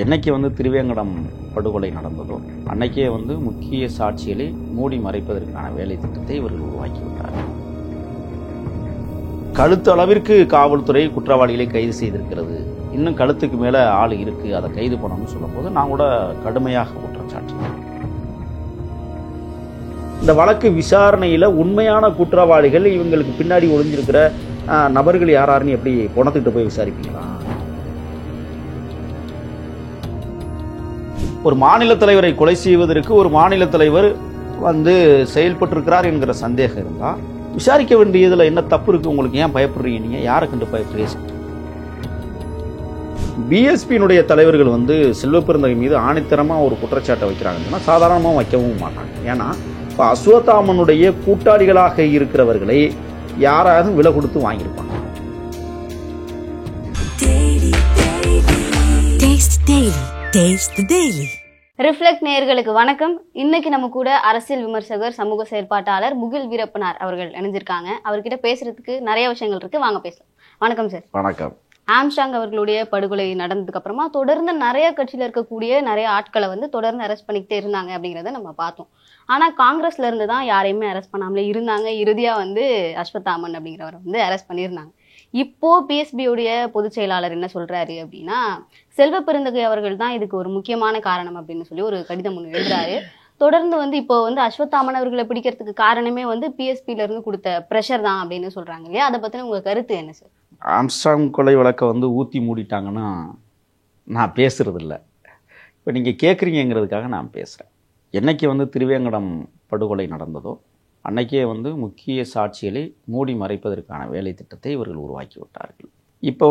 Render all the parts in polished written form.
என்னைக்கு திருவேங்கடம் படுகொலை நடந்ததோ அன்னைக்கே முக்கிய சாட்சிகளை மூடி மறைப்பதற்கான வேலை திட்டத்தை இவர்கள் உருவாக்கிவிட்டார்கள். கழுத்து அளவிற்கு காவல்துறை குற்றவாளிகளை கைது செய்திருக்கிறது. இன்னும் கழுத்துக்கு மேல ஆள் இருக்கு, அதை கைது பண்ணணும்னு சொல்லும் போது நான் கூட கடுமையாக குற்றம் சாட்டினேன். இந்த வழக்கு விசாரணையில உண்மையான குற்றவாளிகள், இவங்களுக்கு பின்னாடி ஒளிஞ்சிருக்கிற நபர்கள் யாராருன்னு எப்படி பணத்துக்கிட்ட போய் விசாரிப்பீங்களா? ஒரு மாநில தலைவரை கொலை செய்வதற்கு ஒரு மாநில தலைவர் செயல்பட்டிருக்கிறார் என்கிற சந்தேகம் இருந்தா விசாரிக்க வேண்டியதுல என்ன தப்பு இருக்கு? உங்களுக்கு ஏன் பயப்படுறீங்க? நீங்க யாரை கண்டு பயப்படுறீங்க? பிஎஸ்பியினுடைய தலைவர்கள் செல்வப்பெருந்தகை மீது ஆணித்தரமா ஒரு குற்றச்சாட்டை வைக்கிறாங்கன்னா சாதாரணமா வைக்கவும் மாட்டாங்க. ஏன்னா இப்ப அஸ்வத்தாமனுடைய கூட்டாளிகளாக இருக்கிறவர்களை யாராவது விலை கொடுத்து வாங்கியிருப்பாங்க. ரிஃப்ளெக்ட் நேயர்களுக்கு வணக்கம். இன்னைக்கு நம்ம கூட அரசியல் விமர்சகர், சமூக செயற்பாட்டாளர் முகில் வீரப்பனார் அவர்கள் இணைஞ்சிருக்காங்க. அவர்கிட்ட பேசுறதுக்கு நிறைய விஷயங்கள் இருக்கு, வாங்க பேசலாம். வணக்கம் சார். வணக்கம். ஆம்ஸ்ட்ராங் அவர்களுடைய படுகொலை நடந்ததுக்கு அப்புறமா தொடர்ந்து நிறைய கட்சியில இருக்கக்கூடிய நிறைய ஆட்களை தொடர்ந்து அரெஸ்ட் பண்ணிக்கிட்டே இருந்தாங்க அப்படிங்கிறத நம்ம பார்த்தோம். ஆனா காங்கிரஸ்ல இருந்து தான் யாரையுமே அரெஸ்ட் பண்ணாமலே இருந்தாங்க. இறுதியா அஸ்வத்தாமன் அப்படிங்கிறவரை அரெஸ்ட் பண்ணியிருந்தாங்க. இப்போ பிஎஸ்பியுடைய பொதுச் செயலாளர் என்ன சொல்றாரு அப்படின்னா, செல்வப்பெருந்தகை அவர்கள் தான் இதுக்கு ஒரு முக்கியமான காரணம் அப்படின்னு சொல்லி ஒரு கடிதம் ஒன்று எழுதுறாரு. தொடர்ந்து இப்போ அஸ்வத்தாமன் அவர்களை பிடிக்கிறதுக்கு காரணமே பிஎஸ்பியில இருந்து கொடுத்த பிரஷர் தான் அப்படின்னு சொல்றாங்க இல்லையா? அதை பத்தின உங்க கருத்து என்ன சார்? ஆம்ஸ்ட்ராங் கொலை வழக்கை ஊற்றி மூடிட்டாங்கன்னா நான் பேசுறது இல்லை. இப்போ நீங்கள் கேட்குறீங்கிறதுக்காக நான் பேசுகிறேன். என்னைக்கு திருவேங்கடம் படுகொலை நடந்ததோ அன்னைக்கே முக்கிய சாட்சிகளை மூடி மறைப்பதற்கான வேலை திட்டத்தை இவர்கள் உருவாக்கி விட்டார்கள். இப்போ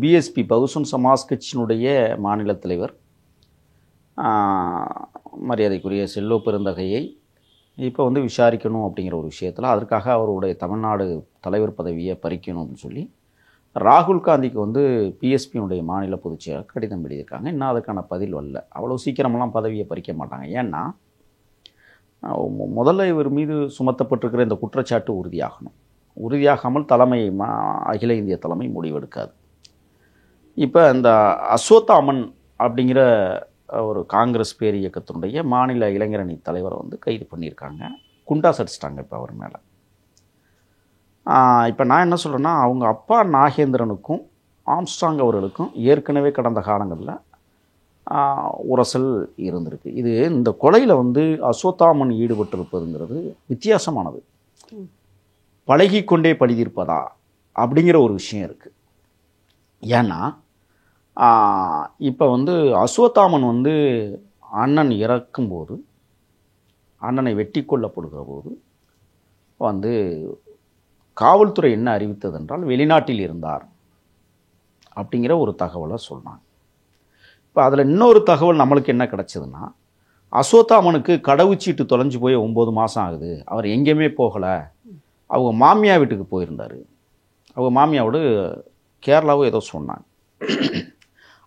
பிஎஸ்பி பகுஜன் சமாஜ் கட்சியினுடைய மாநில தலைவர் மரியாதைக்குரிய செல்வப்பெருந்தகையை இப்போ விசாரிக்கணும் அப்படிங்கிற ஒரு விஷயத்தில் அதற்காக அவருடைய தமிழ்நாடு தலைவர் பதவியை பறிக்கணும் அப்படின்னு சொல்லி ராகுல் காந்திக்கு பிஎஸ்பியினுடைய மாநில பொதுச்செயலாளர் கடிதம் எழுதியிருக்காங்க. இன்னும் அதுக்கான பதில் வரல. அவ்வளோ சீக்கிரமெல்லாம் பதவியை பறிக்க மாட்டாங்க. ஏன்னா முதல்ல இவர் மீது சுமத்தப்பட்டிருக்கிற இந்த குற்றச்சாட்டு உறுதியாகணும். உறுதியாகாமல் அகில இந்திய தலைமை முடிவெடுக்காது. இப்போ இந்த அஸ்வத்தாமன் அப்படிங்கிற ஒரு காங்கிரஸ் பேர் இயக்கத்தினுடைய மாநில இளைஞரணி தலைவரை கைது பண்ணியிருக்காங்க. குண்டாஸ் அடிச்சிட்டாங்க இப்போ அவர் மேலே. இப்போ நான் என்ன சொல்கிறேன்னா, அவங்க அப்பா நாகேந்திரனுக்கும் ஆம்ஸ்ட்ராங் அவர்களுக்கும் ஏற்கனவே கடந்த காலங்களில் உரசல் இருந்திருக்கு. இது இந்த கொலையில் அஸ்வத்தாமன் ஈடுபட்டிருப்பதுங்கிறது வித்தியாசமானது. பழகிக்கொண்டே பழிதீர்ப்பதா அப்படிங்கிற ஒரு விஷயம் இருக்குது. ஏன்னா இப்போ அஸ்வத்தாமன் அண்ணன் இறக்கும்போது, அண்ணனை வெட்டி கொல்லப்படுகிற போது காவல்துறை என்ன அறிவித்தது என்றால் வெளிநாட்டில் இருந்தார் அப்படிங்கிற ஒரு தகவலை சொன்னாங்க. இப்போ அதில் இன்னொரு தகவல் நம்மளுக்கு என்ன கிடச்சிதுன்னா, அஸ்வத்தாமனுக்கு கடவுச்சீட்டு தொலைஞ்சு போய் 9 மாதம் ஆகுது, அவர் எங்கேயுமே போகலை, அவங்க மாமியா வீட்டுக்கு போயிருந்தார், அவங்க மாமியாவோடு கேரளாவோ ஏதோ சொன்னாங்க,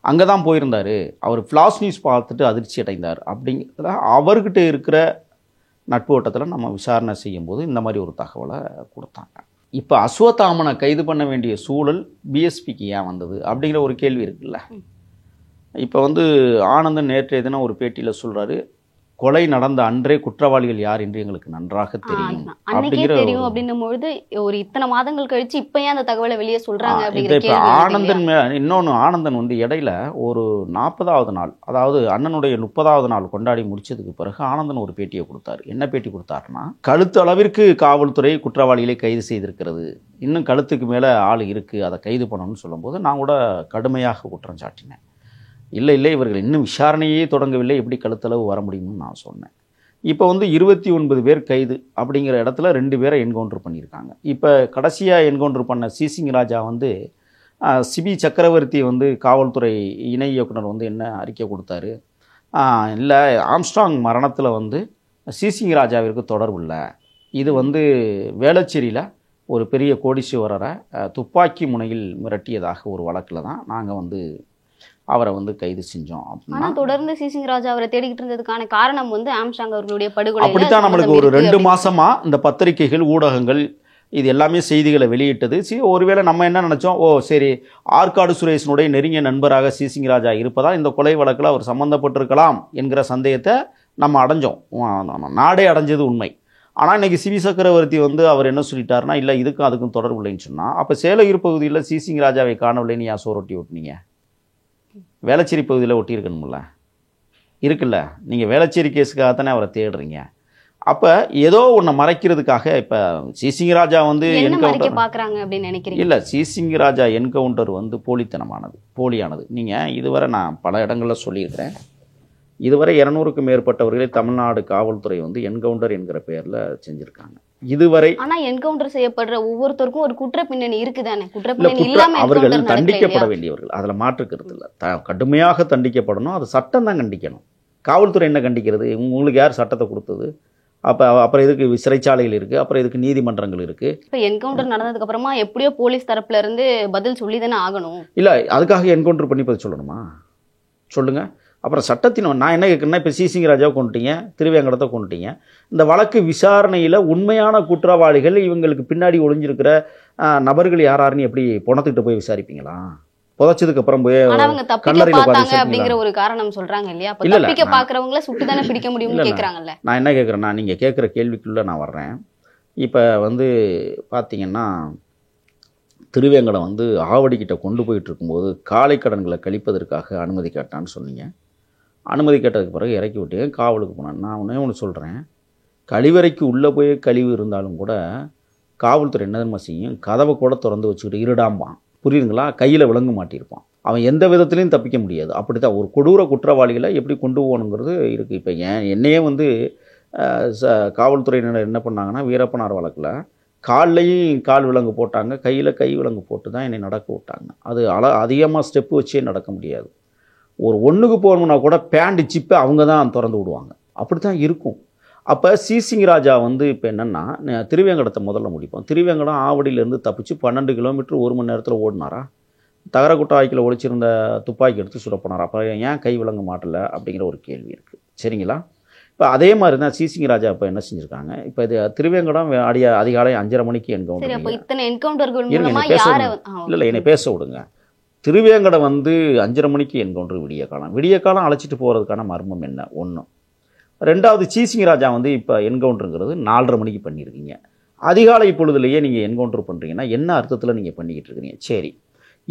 அங்கே தான் போயிருந்தார், அவர் ஃப்ளாஷ் நியூஸ் பார்த்துட்டு அதிர்ச்சி அடைந்தார் அப்படிங்கிறதுல அவர்கிட்ட இருக்கிற நட்பு வட்டத்தில் நம்ம விசாரணை செய்யும்போது இந்த மாதிரி ஒரு தகவலை கொடுத்தாங்க. இப்போ அஸ்வத்தாமனை கைது பண்ண வேண்டிய சூழல் பிஎஸ்பிக்கு ஏன் வந்தது அப்படிங்கிற ஒரு கேள்வி இருக்குல்ல. இப்போ ஆனந்தன் நேற்றைய தினம் ஒரு பேட்டியில் சொல்கிறாரு, கொலை நடந்த அன்றே குற்றவாளிகள் யார் என்று எங்களுக்கு நன்றாக தெரியும் அப்படிங்கும்போது ஒரு இத்தனை மாதங்கள் கழிச்சு இப்ப ஏன் அந்த தகவலை வெளியே சொல்றாங்க? இப்போ ஆனந்தன் இன்னொன்று, ஆனந்தன் இடையில ஒரு 40வது நாள், அதாவது அண்ணனுடைய 30வது நாள் கொண்டாடி முடிச்சதுக்கு பிறகு ஆனந்தன் ஒரு பேட்டியை கொடுத்தாரு. என்ன பேட்டி கொடுத்தாருன்னா, கழுத்து அளவிற்கு காவல்துறை குற்றவாளிகளை கைது செய்திருக்கிறது, இன்னும் கழுத்துக்கு மேல ஆள் இருக்கு, அதை கைது பண்ணணும்னு சொல்லும்போது நான் கூட கடுமையாக குற்றம் சாட்டினேன். இல்லை இவர்கள் இன்னும் விசாரணையே தொடங்கவில்லை, எப்படி கழுத்தளவு வர முடியும்னு நான் சொன்னேன். இப்போ 29 பேர் கைது அப்படிங்கிற இடத்துல 2 பேரை என்கவுண்டர் பண்ணியிருக்காங்க. இப்போ கடைசியாக என்கவுண்டர் பண்ண சிசிங் ராஜா சிபி சக்கரவர்த்தி காவல்துறை இணை இயக்குனர் என்ன அறிக்கை கொடுத்தாரு, இல்லை ஆம்ஸ்ட்ராங் மரணத்தில் சிசிங் ராஜாவிற்கு தொடர்பு இல்லை, இது வேளச்சேரியில் ஒரு பெரிய கோடீஸ்வரரை துப்பாக்கி முனையில் மிரட்டியதாக ஒரு வழக்கில் தான் நாங்கள் அவரை கைது செஞ்சோம். அப்படின்னா தொடர்ந்து சிசிங் ராஜா அவரை தேடிக்கிட்டு இருந்ததுக்கான காரணம் ஆம்ஸ்ட்ராங் அவர்களுடைய படுகொலை. அப்படித்தான் நம்மளுக்கு ஒரு 2 மாசமா இந்த பத்திரிகைகள், ஊடகங்கள் இது எல்லாமே செய்திகளை வெளியிட்டது. ஒருவேளை நம்ம என்ன நினச்சோம், ஓ சரி ஆற்காடு சுரேஷனுடைய நெருங்கிய நண்பராக சிசிங் ராஜா இருப்பதால் இந்த கொலை வழக்கில் அவர் சம்மந்தப்பட்டிருக்கலாம் என்கிற சந்தேகத்தை நம்ம அடைஞ்சோம். நாடே அடைஞ்சது உண்மை. ஆனால் இன்றைக்கி சிவி சக்கரவர்த்தி வந்து அவர் என்ன சொல்லிட்டாருன்னா, இல்லை இதுக்கும் அதுக்கும் தொடர்பு இல்லைன்னு சொன்னால், அப்போ சேலையூர் பகுதியில் சிசிங் ராஜாவை காணவில்லைன்னு ஏன் சோரொட்டி ஒட்டினீங்க? வேளச்சேரி பகுதியில் ஒட்டியிருக்கணும்ல, இருக்குல்ல. நீங்கள் வேளச்சேரி கேஸுக்காகத்தானே அவரை தேடுறீங்க. அப்போ ஏதோ ஒன்றை மறைக்கிறதுக்காக இப்போ சிசிங் ராஜா வந்து இல்லை, சிசிங் ராஜா என்கவுண்டர் வந்து போலியானது. நீங்கள் இதுவரை நான் பல இடங்களில் சொல்லியிருக்கிறேன். இதுவரை 200க்கும் மேற்பட்டவர்களை தமிழ்நாடு காவல்துறை வந்து என்கவுண்டர் என்கிற பெயரில் செஞ்சுருக்காங்க இதுவரை. ஆனால் என்கவுண்டர் செய்யப்படுற ஒவ்வொருத்தருக்கும் ஒரு குற்ற பின்னணி இருக்குதானே? அவர்கள் தண்டிக்கப்பட வேண்டியவர்கள், அதில் மாற்றுக்கிறது இல்லை. கடுமையாக தண்டிக்கப்படணும். அது சட்டம் தான் கண்டிக்கணும். காவல்துறை என்ன கண்டிக்கிறது? உங்களுக்கு யார் சட்டத்தை கொடுத்தது? அப்புறம் இதுக்கு சிறைச்சாலைகள் இருக்குது, அப்புறம் இதுக்கு நீதிமன்றங்கள் இருக்குது. இப்போ என்கவுண்டர் நடந்ததுக்கு அப்புறமா எப்படியோ போலீஸ் தரப்புல இருந்து பதில் சொல்லி தானே ஆகணும். இல்லை, அதுக்காக என்கவுண்டர் பண்ணி பதில் சொல்லணுமா? சொல்லுங்கள். அப்புறம் சட்டத்தின் நான் என்ன கேட்குறேன்னா, இப்போ சிசிங் ராஜாவை கொண்டுட்டீங்க, திருவேங்கடத்தை கொண்டுட்டீங்க. இந்த வழக்கு விசாரணையில் உண்மையான குற்றவாளிகள், இவங்களுக்கு பின்னாடி ஒளிஞ்சிருக்கிற நபர்கள் யாராருன்னு எப்படி பணத்துக்கிட்ட போய் விசாரிப்பீங்களா? புதைச்சதுக்கு அப்புறம் போய் அப்படிங்கிற ஒரு காரணம் சொல்றாங்க இல்லையா? தப்பிக்க பாக்குறவங்கள சுட்டு தானே பிடிக்க முடியும்னு கேக்குறாங்கல்ல. நான் என்ன கேட்குறேன்னா, நீங்கள் கேட்குற கேள்விக்குள்ளே நான் வர்றேன். இப்போ வந்து பார்த்தீங்கன்னா, திருவேங்கடம் வந்து ஆவடிக்கிட்ட கொண்டு போயிட்டு இருக்கும்போது காலை கடன்களை கழிப்பதற்காக அனுமதி கேட்டான்னு சொன்னீங்க. அனுமதி கேட்டதுக்கு பிறகு இறக்கி விட்டு காவலுக்கு போனேன். நான் ஒன்று சொல்கிறேன், கழிவறைக்கு உள்ளே போய் கழிவு இருந்தாலும் கூட காவல்துறை என்ன செய்யும், கதவை கூட திறந்து வச்சுக்கிட்டு இருடாம்பான். புரியுதுங்களா? கையில் விளங்க மாட்டியிருப்பான். அவன் எந்த விதத்துலையும் தப்பிக்க முடியாது. அப்படி தான் ஒரு கொடூர குற்றவாளிகளை எப்படி கொண்டு போகணுங்கிறது இருக்குது. இப்போ என்னையே வந்து காவல்துறையினர் என்ன பண்ணாங்கன்னா, வீரப்பனார் வழக்கில் கால்லையும் கால் விலங்கு போட்டாங்க, கையில் கை விலங்கு போட்டு தான் என்னை நடக்க விட்டாங்க. அது அதிகமாக ஸ்டெப்பு வச்சே நடக்க முடியாது. ஒரு ஒன்றுக்கு போகணுன்னா கூட பேண்ட் சிப்பை அவங்க தான் திறந்து விடுவாங்க. அப்படி தான் இருக்கும். அப்போ சிசிங் ராஜா வந்து இப்போ என்னென்னா, திருவேங்கடத்தை முதல்ல முடிப்போம். திருவேங்கடம் ஆவடியிலேருந்து தப்பிச்சு 12 கிலோமீட்டர் 1 மணி நேரத்தில் ஓடினாரா? தகரக்குட்டாய்க்கில் ஒழிச்சிருந்த துப்பாக்கி எடுத்து சுடப்போனாரா? அப்போ ஏன் கை விளங்க மாட்டலை அப்படிங்கிற ஒரு கேள்வி இருக்குது. சரிங்களா? இப்போ அதே மாதிரி தான் சிசிங் ராஜா இப்போ என்ன செஞ்சுருக்காங்க, இப்போ இது திருவேங்கடம் அதிகாலை 5:30 மணிக்கு என்கவுண்டர். இல்லை என்னை பேச விடுங்க. திருவேங்கடம் வந்து 5:30 மணிக்கு என்கவுண்டர் விடிய காலம் அழைச்சிட்டு போகிறதுக்கான மர்மம் என்ன? ஒன்று. ரெண்டாவது, சிசிங் ராஜா வந்து இப்போ என்கவுண்டருங்கிறது 4:30 மணிக்கு பண்ணியிருக்கீங்க. அதிகாலை பொழுதுலேயே நீங்கள் என்கவுண்டர் பண்ணுறீங்கன்னா என்ன அர்த்தத்தில் நீங்கள் பண்ணிக்கிட்டு இருக்கிறீங்க? சரி,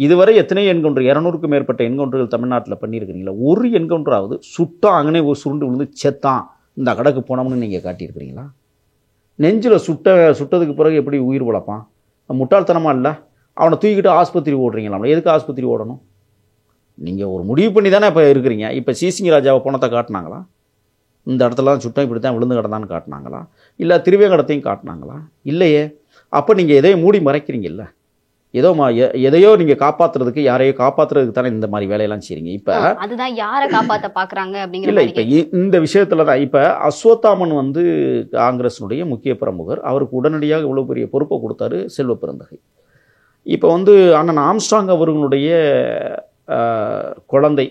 இதுவரை எத்தனை என்கவுண்டர், 200க்கும் மேற்பட்ட என்கவுண்டர்கள் தமிழ்நாட்டில் பண்ணியிருக்கிறீங்களா? ஒரு என்கவுண்டராவது சுட்டான் அங்கனே ஒரு சுருண்டு விழுந்து செத்தான் இந்த கடக்கு போனோம்னு நீங்கள் காட்டியிருக்கிறீங்களா? நெஞ்சில் சுட்டதுக்கு பிறகு எப்படி உயிர் வளர்ப்பான்? முட்டாள்தனமாக இல்லை? அவனை தூக்கிட்டு ஆஸ்பத்திரி ஓடுறீங்களா? எதுக்கு ஆஸ்பத்திரி ஓடணும்? நீங்கள் ஒரு முடிவு பண்ணி தானே இப்போ இருக்கிறீங்க. இப்போ சிசிங் ராஜாவை பணத்தை காட்டினாங்களா? இந்த இடத்துலலாம் சுட்டம் இப்படி தான் விழுந்து கிடந்தான்னு காட்டினாங்களா? இல்லை திருவேங்கடத்தையும் காட்டினாங்களா? இல்லையே. அப்போ நீங்கள் எதையும் மூடி மறைக்கிறீங்கல்ல. எதையோ நீங்கள் காப்பாற்றுறதுக்கு, யாரையோ காப்பாற்றுறதுக்கு தானே இந்த மாதிரி வேலையெல்லாம் செய்றீங்க. இப்போ அதுதான் யாரை காப்பாற்ற பார்க்குறாங்க அப்படிங்கிற இல்லை. இப்போ இந்த விஷயத்தில் தான் இப்போ அஸ்வத்தாமன் வந்து காங்கிரஸினுடைய முக்கிய பிரமுகர். அவருக்கு உடனடியாக இவ்வளோ பெரிய பொறுப்பை கொடுத்தாரு செல்வ பெருந்தகை. இப்போ வந்து அண்ணன் ஆம்ஸ்ட்ராங் அவர்களுடைய குழந்தை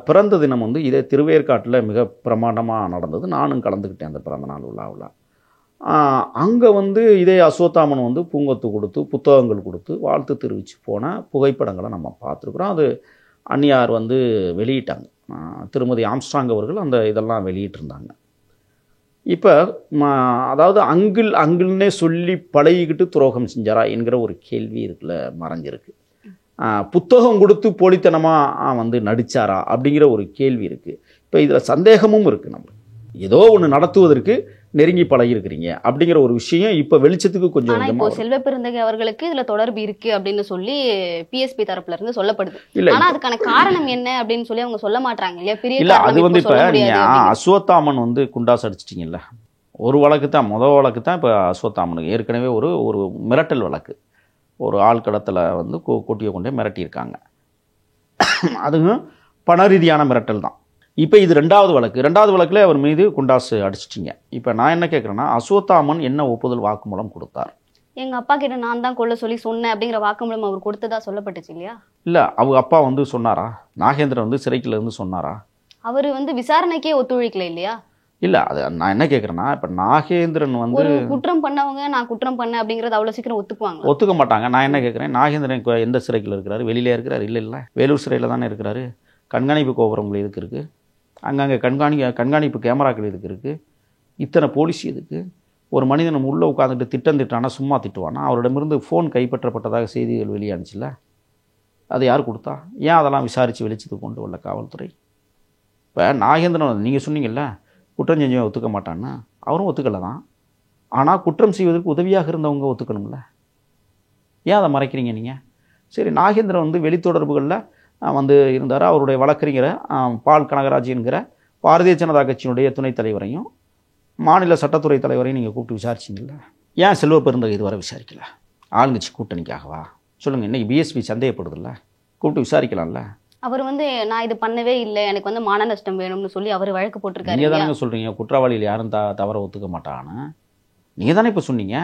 பிறந்த தினம் வந்து இதே திருவேற்காட்டில் மிக பிரமாண்டமாக நடந்தது. நானும் கலந்துக்கிட்டேன் அந்த பிறந்த நாள் விழாவில். அங்கே வந்து இதே அஸ்வத்தாமன் வந்து பூங்கொத்து கொடுத்து, புத்தகங்கள் கொடுத்து வாழ்த்து தெரிவித்து போன புகைப்படங்களை நம்ம பார்த்துருக்குறோம். அது அந்நியார் வந்து வெளியிட்டாங்க. திருமதி ஆம்ஸ்ட்ராங் அவர்கள் அந்த இதெல்லாம் வெளியிட்டிருந்தாங்க. இப்போ அதாவது அங்கிள்னே சொல்லி பழகிக்கிட்டு துரோகம் செஞ்சாரா என்கிற ஒரு கேள்வி இருக்குல்ல, மறைஞ்சிருக்கு. புத்தகம் கொடுத்து போலித்தனமாக வந்து நடித்தாரா அப்படிங்கிற ஒரு கேள்வி இருக்குது. இப்போ இதில் சந்தேகமும் இருக்குது. நம்ம ஏதோ ஒன்று நடத்துவதற்கு நெருங்கி பழகிருக்கிறீங்க அப்படிங்கிற ஒரு விஷயம் இப்போ வெளிச்சத்துக்கு கொஞ்சம் இப்போ செல்வ பெருந்தகை அவர்களுக்கு இதில் தொடர்பு இருக்குது அப்படின்னு சொல்லி பிஎஸ்பி தரப்புல இருந்து சொல்லப்படுது. இல்லை, ஆனால் அதுக்கான காரணம் என்ன அப்படின்னு சொல்லி அவங்க சொல்ல மாட்டாங்க இல்லையா? இல்லை, அது வந்து இப்போ நீங்கள் அஸ்வத்தாமன் வந்து குண்டாஸ் அடிச்சிட்டிங்கல்ல, ஒரு வழக்கு தான், முதல் வழக்கு தான். இப்போ அஸ்வத்தாமனுக்கு ஏற்கனவே ஒரு மிரட்டல் வழக்கு, ஒரு ஆள் கடத்தில் வந்து கூட்டியை கொண்டே மிரட்டியிருக்காங்க. அதுவும் பண ரீதியான மிரட்டல் தான். இப்போ இது ரெண்டாவது வழக்கில் அவர் மீது குண்டாசு அடிச்சிட்டிங்க. இப்போ நான் என்ன கேட்குறேன்னா, அஸ்வத்தாமன் என்ன ஒப்புதல் வாக்குமூலம் கொடுத்தார்? எங்கள் அப்பா கிட்ட நான் தான் கொள்ள சொல்லி சொன்னேன் அப்படிங்கிற வாக்குமூலம் அவர் கொடுத்ததா சொல்லப்பட்டுச்சு இல்லையா? இல்லை, அவங்க அப்பா வந்து சொன்னாரா? நாகேந்திரன் வந்து சிறைக்குள்ள இருந்து சொன்னாரா? அவர் வந்து விசாரணைக்கே ஒத்துழைக்கல இல்லையா? இல்லை அது நான் என்ன கேட்குறேன்னா, இப்போ நாகேந்திரன் வந்து ஒரு குற்றம் பண்ணவங்க நான் குற்றம் பண்ணேன் அப்படிங்கறது அவ்வளவு சீக்கிரம் ஒத்துக்குவாங்க? ஒத்துக்க மாட்டாங்க. நான் என்ன கேட்குறேன், நாகேந்திரன் எந்த சிறைக்குள்ள இருக்கிறாரு? வெளியிலே இருக்கிறாரு? இல்லை, வேலூர் சிறையில் தானே இருக்கிறாரு. கண்காணிப்பு கோபுரங்கள் எதுக்கு இருக்குது? அங்கங்கே கண்காணிப்பு கேமராக்கள் எதுக்கு இருக்குது? இத்தனை போலீஸ் எதுக்கு? ஒரு மனிதன் உள்ளே உட்காந்துட்டு திட்டானா சும்மா திட்டுவானா? அவரிடமிருந்து ஃபோன் கைப்பற்றப்பட்டதாக செய்திகள் வெளியானுச்சுல, அது யார் கொடுத்தா? ஏன் அதெல்லாம் விசாரித்து வெளிச்சத்துக்கு கொண்டு வரல காவல்துறை? இப்போ நாகேந்திரன் நீங்கள் சொன்னீங்கல்ல, குற்றம் செஞ்சவன் ஒத்துக்க மாட்டான்னு, அவரும் ஒத்துக்கலை தான். ஆனால் குற்றம் செய்வதற்கு உதவியாக இருந்தவங்க ஒத்துக்கணும்ல. ஏன் அதை மறைக்கிறீங்க நீங்கள்? சரி, நாகேந்திரன் வந்து வெளித்தொடர்புகளில் வந்து இருந்தார். அவருடைய வழக்கறிஞரை பால் கனகராஜ் என்கிற பாரதிய ஜனதா கட்சியினுடைய துணைத் தலைவரையும் மாநில சட்டத்துறை தலைவரையும் நீங்கள் கூப்பிட்டு விசாரிச்சிங்கல்ல. ஏன் செல்வ பெருந்தகை இதுவரை விசாரிக்கல? ஆளுங்கட்சி கூட்டணிக்காகவா? சொல்லுங்கள். இன்றைக்கி பிஎஸ்பி சந்தேகப்படுதில்ல, கூப்பிட்டு விசாரிக்கலாம்ல. அவர் வந்து நான் இது பண்ணவே இல்லை, எனக்கு வந்து மான நஷ்டம் வேணும்னு சொல்லி அவர் வழக்கு போட்டிருக்காரு. நீங்கள் தானே சொல்கிறீங்க குற்றவாளியில் யாரும் தவற ஒத்துக்க மாட்டான்னு. நீங்கள் தானே இப்போ சொன்னீங்க.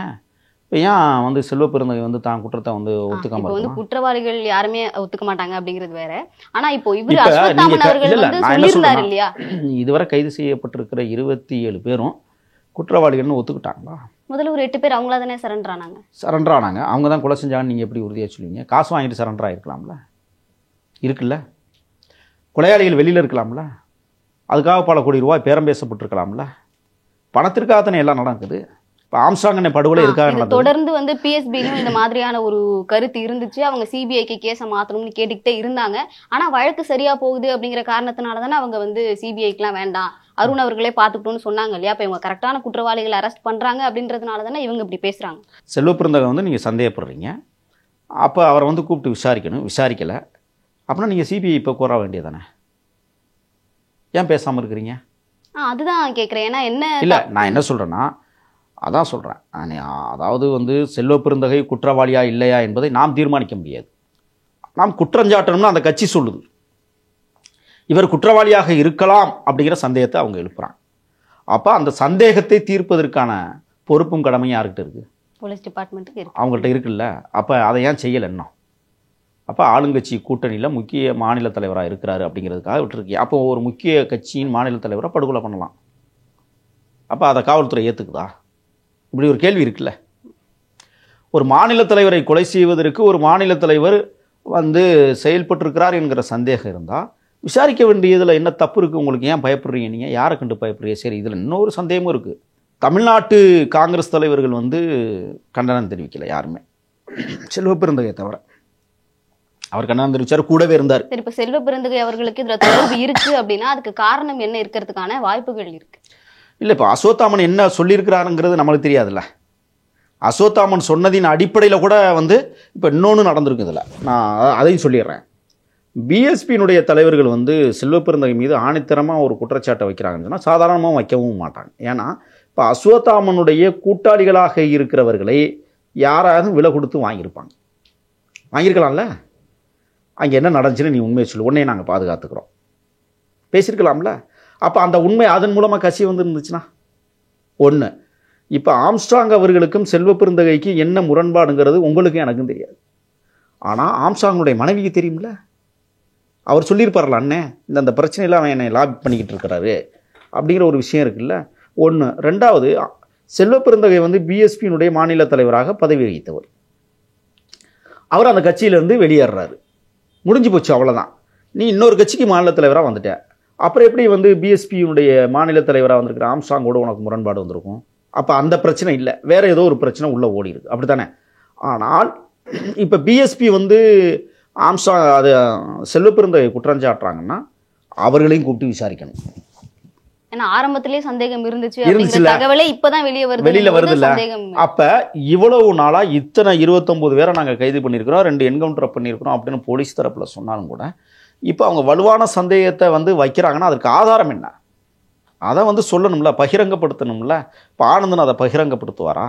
இப்போ ஏன் வந்து செல்வ பெருந்தகை வந்து தான் குற்றத்தை வந்து ஒத்துக்காம வந்து இருக்கணும்? குற்றவாளிகள் யாருமே ஒத்துக்க மாட்டாங்க அப்படிங்கிறது வேற. ஆனா இப்போ இவர் இப்ப அஸ்வத்தாமன் அவர்கள் வந்து நான் என்ன சொல்லியிருந்தாரு சொல்றேன்னா, இல்லையா, இதுவரை கைது செய்யப்பட்டிருக்கிற 27 பேரும் குற்றவாளிகள்னு ஒத்துக்கிட்டாங்களா? முதல்ல ஒரு 8 பேர் அவங்களா தானே சரண்டர் ஆனாங்க. சரண்டர் ஆனாங்க. அவங்க தான் கொலை செஞ்சாங்கன்னு நீங்கள் எப்படி உறுதியாக சொல்லுவீங்க? காசு வாங்கிட்டு சரண்டர் ஆகிருக்கலாம்ல, இருக்குல்ல. கொலையாளிகள் வெளியில் இருக்கலாம்ல, அதுக்காக பல கோடி ரூபாய் பேரம் பேசப்பட்டிருக்கலாம்ல. பணத்திற்காக தானே எல்லாம் நடக்குது. இப்போ ஆம்ஸ்ட்ராங் படுகொலை இருக்காக நடந்தது. தொடர்ந்து வந்து பிஎஸ்பிலும் இந்த மாதிரியான ஒரு கருத்து இருந்துச்சு. அவங்க சிபிஐக்கு கேஸை மாற்றணும்னு கேட்டுக்கிட்டே இருந்தாங்க. ஆனா வழக்கு சரியா போகுது அப்படிங்கிற காரணத்தினால தானே அவங்க வந்து சிபிஐக்கெல்லாம் வேண்டாம், அருண் அவர்களே பார்த்துக்கிட்டோன்னு சொன்னாங்க இல்லையா. அப்போ இவங்க கரெக்டான குற்றவாளிகளை அரெஸ்ட் பண்றாங்க அப்படின்றதுனால தானே இவங்க இப்படி பேசுறாங்க. செல்வ பெருந்தகை வந்து நீங்கள் சந்தேகப்படுறீங்க. அப்போ அவரை வந்து கூப்பிட்டு விசாரிக்கணும், விசாரிக்கலை அப்படின்னா நீங்கள் சிபிஐ இப்போ கோர வேண்டியதானே? ஏன் பேசாமல் இருக்கிறீங்க? அதுதான் கேட்குறேன். ஏன்னா என்ன இல்லை, நான் என்ன சொல்கிறேன்னா, அதான் சொல்கிறேன். அதாவது வந்து செல்வ பெருந்தகை குற்றவாளியா இல்லையா என்பதை நாம் தீர்மானிக்க முடியாது. நாம் குற்றஞ்சாட்டணும்னா அந்த கட்சி சொல்லுது இவர் குற்றவாளியாக இருக்கலாம் அப்படிங்கிற சந்தேகத்தை அவங்க எழுப்புறாங்க. அப்போ அந்த சந்தேகத்தை தீர்ப்பதற்கான பொறுப்பும் கடமையும் யார்கிட்ட இருக்குது? போலீஸ் டிபார்ட்மெண்ட்டுக்கு இருக்கு, அவங்கள்ட்ட இருக்குல்ல. அப்போ அதை ஏன் செய்யலை இன்னும்? அப்போ ஆளுங்கட்சி கூட்டணியில் முக்கிய மாநில தலைவராக இருக்கிறாரு அப்படிங்கிறதுக்காக விட்டுருக்கு. அப்போ ஒரு முக்கிய கட்சியின் மாநில தலைவரை படுகொலை பண்ணலாம். அப்போ அதை காவல்துறை ஏற்றுக்குதா? இப்படி ஒரு கேள்வி இருக்குல்ல. ஒரு மாநில தலைவரை கொலை செய்வதற்கு ஒரு மாநில தலைவர் வந்து செயல்பட்டிருக்கிறார் என்கிற சந்தேகம் இருந்தால் விசாரிக்க வேண்டியதில் என்ன தப்பு இருக்குது? உங்களுக்கு ஏன் பயப்படுறீங்க? நீங்கள் யாரை கண்டு பயப்படுறீங்க? சரி, இதில் இன்னொரு சந்தேகமும் இருக்குது. தமிழ்நாட்டு காங்கிரஸ் தலைவர்கள் வந்து கண்டனம் தெரிவிக்கலை யாருமே, செல்வ பெருந்தகை தவிர. அவர் கண்டனம் தெரிவிச்சார், கூடவே இருந்தார். சரி, இப்போ செல்வ பெருந்தகை அவர்களுக்கு இதில் தொடர்பு இருக்கு அப்படின்னா அதுக்கு காரணம் என்ன இருக்கிறதுக்கான வாய்ப்புகள் இருக்கு? இல்லை, இப்போ அஸ்வத்தாமன் என்ன சொல்லியிருக்கிறாருங்கிறது நம்மளுக்கு தெரியாதுல்ல. அஸ்வத்தாமன் சொன்னதின் அடிப்படையில் கூட வந்து இப்போ இன்னொன்று நடந்திருக்கு. இதில் நான் அதையும் சொல்லிடுறேன். பிஎஸ்பியினுடைய தலைவர்கள் வந்து செல்வ பெருந்தகை மீது ஆணித்தரமாக ஒரு குற்றச்சாட்டை வைக்கிறாங்கன்னு சொன்னால் சாதாரணமாக வைக்கவும் மாட்டாங்க. ஏன்னா இப்போ அஸ்வத்தாமனுடைய கூட்டாளிகளாக இருக்கிறவர்களை யாராவது விலை கொடுத்து வாங்கியிருக்கலாம்ல. அங்கே என்ன நடந்துச்சுன்னு நீ உண்மையை சொல்லு, உடனே நாங்கள் பாதுகாத்துக்கிறோம் பேசியிருக்கலாம்ல. அப்போ அந்த உண்மை அதன் மூலமாக கட்சி வந்து இருந்துச்சுன்னா ஒன்று. இப்போ ஆம்ஸ்ட்ராங் அவர்களுக்கும் செல்வ பெருந்தகைக்கு என்ன முரண்பாடுங்கிறது உங்களுக்கும் எனக்கும் தெரியாது. ஆனால் ஆம்ஸ்ட்ராங்குடைய மனைவிக்கு தெரியும்ல. அவர் சொல்லியிருப்பார்ல, அண்ணே இந்த பிரச்சனையில் அவன் என்னை லாபி பண்ணிக்கிட்டு இருக்கிறாரு அப்படிங்கிற ஒரு விஷயம் இருக்குல்ல. ஒன்று. ரெண்டாவது, செல்வ பெருந்தகை வந்து பிஎஸ்பியினுடைய மாநில தலைவராக பதவி வகித்தவர். அவர் அந்த கட்சியிலேருந்து வெளியேறாரு, முடிஞ்சு போச்சு, அவ்வளோதான். நீ இன்னொரு கட்சிக்கு மாநில தலைவராக வந்துட்ட. அப்புறம் எப்படி வந்து பிஎஸ்பியினுடைய மாநில தலைவராக வந்திருக்கிற ஆம்ஸ்ட்ராங்கோட உனக்கு முரண்பாடு வந்திருக்கும்? அப்போ அந்த பிரச்சனை இல்லை, வேறு ஏதோ ஒரு பிரச்சனை உள்ளே ஓடி இருக்கு, அப்படி தானே? ஆனால் இப்போ பிஎஸ்பி வந்து ஆம்ஸ்ட்ராங் அது செல்வ பெருந்தகை குற்றஞ்சாட்டுறாங்கன்னா அவர்களையும் கூப்பிட்டு விசாரிக்கணும். ஏன்னா ஆரம்பத்திலேயே சந்தேகம் இருந்துச்சு, தகவலே இப்பதான் வெளியில வருது இல்ல. அப்ப இவ்வளவு நாளா இத்தனை 29 பேரை நாங்க கைது பண்ணியிருக்கிறோம், 2 என்கவுண்டர் பண்ணியிருக்கிறோம் அப்படின்னு போலீஸ் தரப்புல சொன்னாலும் கூட இப்போ அவங்க வலுவான சந்தேகத்தை வந்து வைக்கிறாங்கன்னா அதற்கு ஆதாரம் என்ன? அதை வந்து சொல்லணும்ல, பகிரங்கப்படுத்தணும்ல. இப்போ ஆனந்தன் அதை பகிரங்கப்படுத்துவாரா?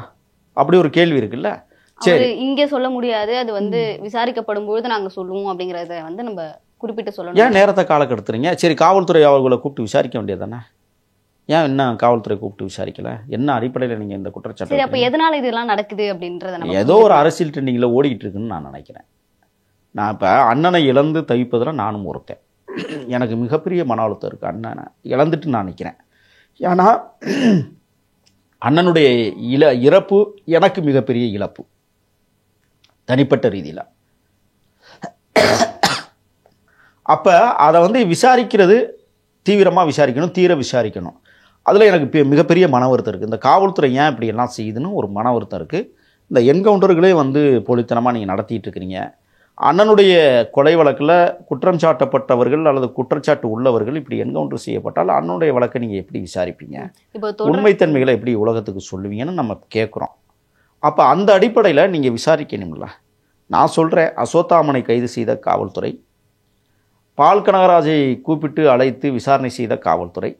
அப்படி ஒரு கேள்வி இருக்குல்ல. சரி, இங்க சொல்ல முடியாது, அது வந்து விசாரிக்கப்படும் பொழுது நாங்க சொல்லுவோம் அப்படிங்கறத வந்து நம்ம குறிப்பிட்டு சொல்லணும். ஏன் நேரத்தை காலக்கெடுத்துறீங்க? சரி, காவல்துறை அவர்களை கூப்பிட்டு விசாரிக்க வேண்டியதானே? ஏன் என்ன காவல்துறை கூப்பிட்டு விசாரிக்கல? என்ன அடிப்படையில் நீங்க இந்த குற்றச்சாட்டு? சரி, அப்ப எதனால இதெல்லாம் நடக்குது அப்படின்றத ஏதோ ஒரு அரசியல் ட்ரெண்டிங்ல ஓடிக்கிட்டு இருக்குன்னு நான் நினைக்கிறேன். நான் இப்போ அண்ணனை இழந்து தவிப்பதில் நானும் ஒருத்தன். எனக்கு மிகப்பெரிய மன அழுத்தம் இருக்குது. அண்ணனை இழந்துட்டு நான் நிற்கிறேன். ஏன்னா அண்ணனுடைய இறப்பு எனக்கு மிகப்பெரிய இழப்பு தனிப்பட்ட ரீதியில். அப்போ அதை வந்து விசாரிக்கிறது தீவிரமாக விசாரிக்கணும், தீர விசாரிக்கணும். அதில் எனக்கு மிகப்பெரிய மன வருத்தம் இருக்குது. இந்த காவல்துறை ஏன் இப்படி எல்லாம் செய்யுதுன்னு ஒரு மன வருத்தம் இருக்குது. இந்த என்கவுண்டர்களே வந்து போலித்தனமாக நீங்கள் நடத்திட்டு இருக்கிறீங்க. அண்ணனுடைய கொலை வழக்கில் குற்றம் சாட்டப்பட்டவர்கள் அல்லது குற்றச்சாட்டு உள்ளவர்கள் இப்படி என்கவுண்டர் செய்யப்பட்டால் அண்ணனுடைய வழக்கை நீங்கள் எப்படி விசாரிப்பீங்க, உண்மைத்தன்மைகளை எப்படி உலகத்துக்கு சொல்லுவீங்கன்னு நம்ம கேட்குறோம். அப்போ அந்த அடிப்படையில் நீங்கள் விசாரிக்கணும்ல. நான் சொல்கிறேன், அசோத்தாமனை கைது செய்த காவல்துறை, பால் கனகராஜை கூப்பிட்டு அழைத்து விசாரணை செய்த காவல்துறை,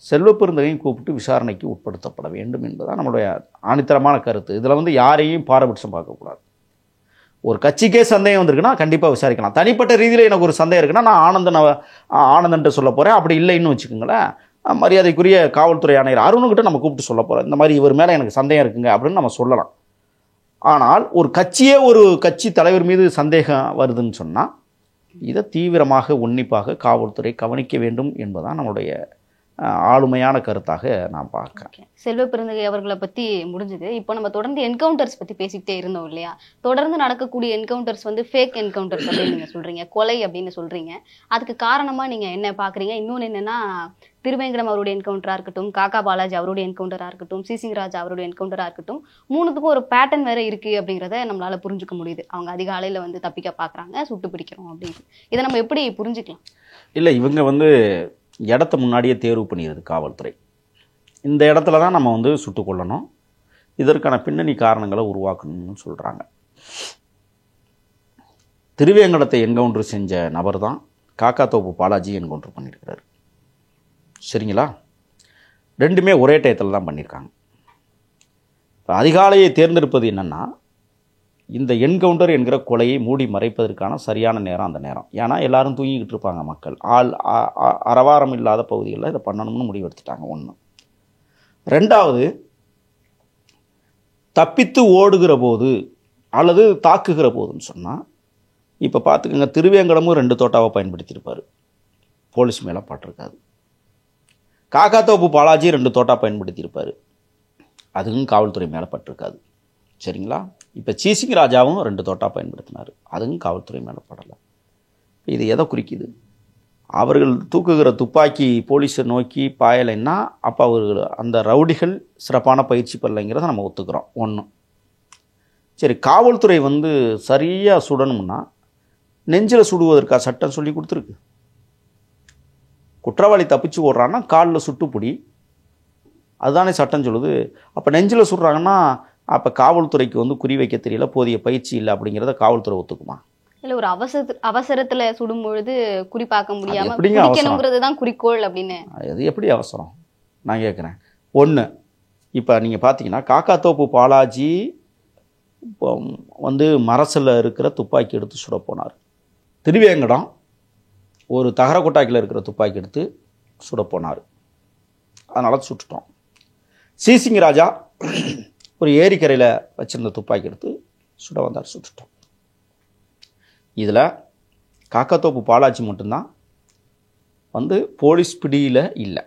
செல்வப்பெருந்தகையும் கூப்பிட்டு விசாரணைக்கு உட்படுத்தப்பட வேண்டும் என்பதுதான் நம்மளுடைய ஆணித்தரமான கருத்து. இதில் வந்து யாரையும் பாரபட்சம் பார்க்கக்கூடாது. ஒரு கட்சிக்கே சந்தேகம் வந்திருக்குன்னா கண்டிப்பாக விசாரிக்கலாம். தனிப்பட்ட ரீதியில் எனக்கு ஒரு சந்தேகம் இருக்குன்னா நான் ஆனந்தன்ட்டு சொல்ல போகிறேன். அப்படி இல்லைன்னு வச்சுக்கோங்களேன், மரியாதைக்குரிய காவல்துறை ஆணையர் அருணுக்கிட்ட நம்ம கூப்பிட்டு சொல்ல போகிறோம், இந்த மாதிரி இவர் மேலே எனக்கு சந்தேகம் இருக்குங்க அப்படின்னு நம்ம சொல்லலாம். ஆனால் ஒரு கட்சியே ஒரு கட்சி தலைவர் மீது சந்தேகம் வருதுன்னு சொன்னால் இதை தீவிரமாக உன்னிப்பாக காவல்துறை கவனிக்க வேண்டும் என்பதுதான் நம்மளுடைய ஆளுமையான கருத்தாக நான் பார்க்கிறேன். செல்வப்பெருந்தகை அவர்களை பற்றி முடிஞ்சது. இப்போ நம்ம தொடர்ந்து என்கவுண்டர்ஸ் பற்றி பேசிக்கிட்டே இருந்தோம் இல்லையா? தொடர்ந்து நடக்கக்கூடிய என்கவுண்டர்ஸ் வந்து ஃபேக் என்கவுண்டர்ஸ் அப்படின்னு நீங்கள் சொல்கிறீங்க, கொலை அப்படின்னு சொல்கிறீங்க. அதுக்கு காரணமாக நீங்கள் என்ன பார்க்குறீங்க? இன்னொன்று என்னென்னா, திருவேங்கடம் அவருடைய என்கவுண்டராக இருக்கட்டும், காக்கா பாலாஜி அவருடைய என்கவுண்டராக இருக்கட்டும், சிசிங் ராஜா அவருடைய என்கவுண்டராக இருக்கட்டும், மூணுத்துக்கும் ஒரு பேட்டர்ன் வேறு இருக்குது அப்படிங்கிறத நம்மளால் புரிஞ்சுக்க முடியுது. அவங்க அதிகாலையில் வந்து தப்பிக்க பார்க்குறாங்க, சுட்டு பிடிக்கிறோம் அப்படின்னு. இதை நம்ம எப்படி புரிஞ்சுக்கலாம்? இல்லை, இவங்க வந்து இடத்த முன்னாடியே தேர்வு பண்ணிடுது காவல்துறை. இந்த இடத்துல தான் நம்ம வந்து சுட்டு கொள்ளணும், இதற்கான பின்னணி காரணங்களை உருவாக்கணும்னு சொல்கிறாங்க. திருவேங்கடத்தை என்கவுண்டர் செஞ்ச நபர் தான் காக்காத்தோப்பு பாலாஜி என்கவுண்டர் பண்ணியிருக்கிறார். சரிங்களா? ரெண்டுமே ஒரே டயத்தில் தான் பண்ணியிருக்காங்க. இப்போ அதிகாலையை தேர்ந்தெடுப்பது என்னென்னா, இந்த என்கவுண்டர் என்கிற கொலையை மூடி மறைப்பதற்கான சரியான நேரம் அந்த நேரம். ஏன்னா எல்லாரும் தூங்கிக்கிட்டு இருப்பாங்க, மக்கள் அரவாரம் இல்லாத பகுதிகளில் இதை பண்ணணும்னு முடிவெடுத்துட்டாங்க. ஒன்று. ரெண்டாவது, தப்பித்து ஓடுகிற போது அல்லது தாக்குகிற போதுன்னு சொன்னால், இப்போ பார்த்துக்கோங்க, திருவேங்கடமும் 2 தோட்டாவை பயன்படுத்தியிருப்பார், போலீஸ் மேலே பட்டிருக்காது. காக்காத்தோப்பு பாலாஜி 2 தோட்டா பயன்படுத்தியிருப்பார், அதுவும் காவல்துறை மேலே பட்டிருக்காது. சரிங்களா? இப்போ சீசிங் ராஜாவும் 2 தோட்டா பயன்படுத்தினார், அதுவும் காவல்துறை மேலே படலை. இது எதை குறிக்குது? அவர்கள் தூக்குகிற துப்பாக்கி போலீஸை நோக்கி பாயலைன்னா அப்போ அவர்கள் அந்த ரவுடிகள் சிறப்பான பயிற்சி பெறலைங்கிறத நம்ம ஒத்துக்கிறோம். ஒன்று. சரி, காவல்துறை வந்து சரியாக சுடணும்னா நெஞ்சில் சுடுவதற்காக சட்டம் சொல்லி கொடுத்துருக்கு. குற்றவாளி தப்பிச்சு ஓடுறான்னா காலில் சுட்டுப்பிடி, அதுதானே சட்டம் சொல்லுது. அப்போ நெஞ்சில் சுடுறாங்கன்னா அப்போ காவல்துறைக்கு வந்து குறி வைக்க தெரியல, போதிய பயிற்சி இல்லை அப்படிங்கிறத காவல்துறை ஒத்துக்குமா? இல்லை, ஒரு அவசரத்தில் சுடும் பொழுது குறி பார்க்க முடியாமல் பிடிக்கணுங்கிறது தான் குறிக்கோள் அப்படின்னு. அது எப்படி அவசரம் நான் கேட்குறேன். ஒன்று, இப்போ நீங்கள் பார்த்தீங்கன்னா காக்காத்தோப்பு பாலாஜி வந்து மரசில் இருக்கிற துப்பாக்கி எடுத்து சுட போனார். திருவேங்கடம் ஒரு தகர கொட்டாக்கில் இருக்கிற துப்பாக்கி எடுத்து சுட போனார், அதனால் சுட்டுட்டோம். சீசிங் ராஜா ஒரு ஏரிக்கரையில் வச்சுருந்த துப்பாக்கி எடுத்து சுட வந்தார், சுட்டுட்டோம். இதில் காக்காத்தோப்பு பாலாஜி மட்டும்தான் வந்து போலீஸ் பிடியில் இல்லை.